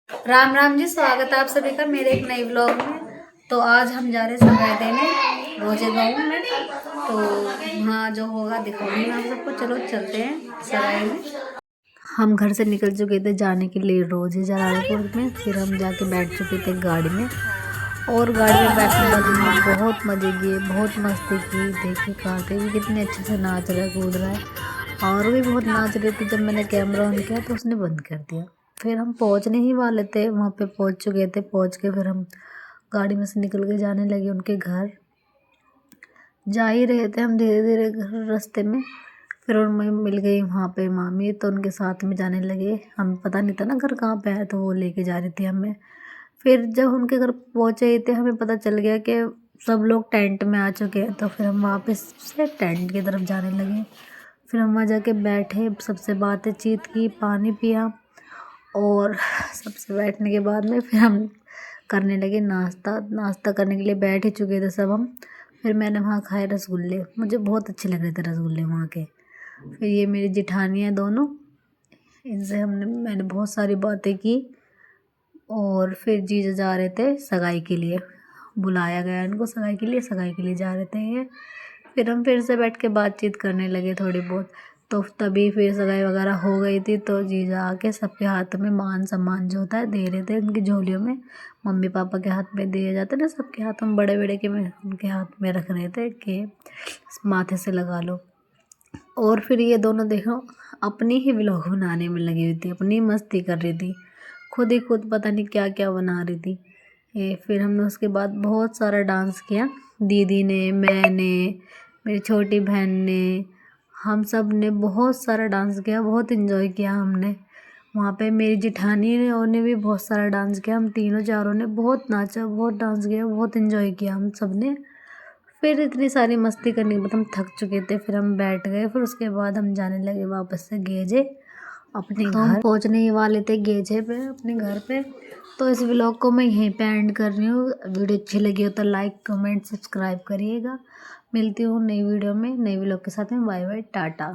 राम राम जी, स्वागत है आप सभी का मेरे एक नए व्लॉग में। तो आज हम जा रहे हैं सगाई देने रोजे गाँव में। तो वहाँ जो होगा दिखाऊंगी मैं आप सबको। चलो चलते हैं सगाई में। हम घर से निकल चुके थे जाने के लिए रोजे जलालपुर में। फिर हम जाके बैठ चुके थे गाड़ी में, और गाड़ी में बैठने के बाद हमने बहुत मज़े किए, बहुत मस्ती की। देखिए खाते भी कितने अच्छे से नाच रहा है, कूद रहा है, और भी बहुत नाच रही थी। जब मैंने कैमरा ऑन किया तो उसने बंद कर दिया। फिर हम पहुंचने ही वाले थे, वहाँ पे पहुंच चुके थे। पहुंच के फिर हम गाड़ी में से निकल के जाने लगे उनके घर। जा ही रहे थे हम धीरे धीरे घर रास्ते में। फिर उनमें मिल गई वहाँ पे मामी, तो उनके साथ में जाने लगे। हमें पता नहीं था ना घर कहाँ पे है, तो वो लेके जा रही थी हमें। फिर जब उनके घर पहुँचे थे हमें पता चल गया कि सब लोग टेंट में आ चुके हैं। तो फिर हम वापस से टेंट की तरफ जाने लगे। फिर हम वहाँ जाके बैठे, सबसे बातचीत की, पानी पिया, और सबसे बैठने के बाद में फिर हम करने लगे नाश्ता। नाश्ता करने के लिए बैठ ही चुके थे सब हम। फिर मैंने वहाँ खाए रसगुल्ले, मुझे बहुत अच्छे लग रहे थे रसगुल्ले वहाँ के। फिर ये मेरी जिठानी है दोनों, इनसे मैंने बहुत सारी बातें की। और फिर जीजा जा रहे थे सगाई के लिए, बुलाया गया इनको सगाई के लिए जा रहे थे ये। फिर हम फिर से बैठ के बातचीत करने लगे थोड़ी बहुत। तो तभी फिर सगाई वगैरह हो गई थी। तो जीजा आके सबके हाथ में मान सम्मान जो होता है दे रहे थे, उनकी झोलियों में। मम्मी पापा के हाथ में दिए जाते ना, सबके हाथ में बड़े बड़े के में उनके हाथ में रख रहे थे कि माथे से लगा लो। और फिर ये दोनों देखो अपनी ही व्लॉग बनाने में लगी हुई थी, अपनी मस्ती कर रही थी, खुद ही खुद पता नहीं क्या क्या बना रही थी। फिर हमने उसके बाद बहुत सारा डांस किया, दीदी ने, मैंने, मेरी छोटी बहन ने, हम सब ने बहुत सारा डांस किया, बहुत इन्जॉय किया हमने वहाँ पे। मेरी जिठानी ने और ने भी बहुत सारा डांस किया। हम तीनों चारों ने बहुत नाचा, बहुत डांस किया, बहुत इन्जॉय किया हम सब ने। फिर इतनी सारी मस्ती करने के बाद हम थक चुके थे, फिर हम बैठ गए। फिर उसके बाद हम जाने लगे वापस से गेजे अपने घर। हम पहुंचने ही वाले थे गेजे पे, अपने घर पे। तो इस व्लॉग को मैं यहीं पे एंड कर रही हूँ। वीडियो अच्छी लगी हो तो लाइक कमेंट सब्सक्राइब करिएगा। मिलती हूँ नई वीडियो में, नई व्लॉग के साथ में। Bye bye, Tata.